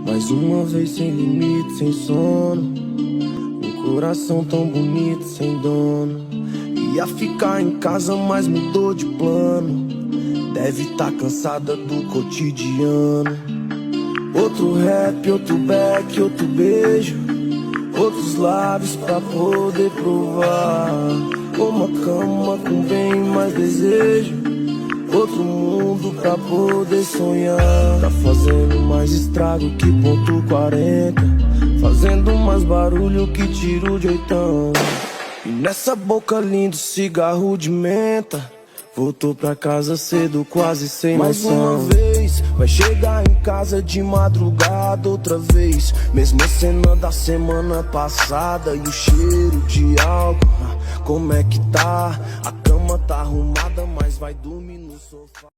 Mais uma vez sem limite, sem sono, um coração tão bonito, sem dono. Ia ficar em casa, mas mudou de plano. Deve tá cansada do cotidiano. Outro rap, outro back, outro beijo, outros lábios pra poder provar. Uma cama com bem mais desejo, outro mundo pra poder sonhar. Tá fazendo mais estrago que ponto 40, fazendo mais barulho que tiro de oitão. E nessa boca lindo cigarro de menta, voltou pra casa cedo, quase sem noção. Mais uma vez, vai chegar em casa de madrugada outra vez. Mesma cena da semana passada e o cheiro de álcool. Como é que tá? A cama tá arrumada, mas vai dormir no sofá.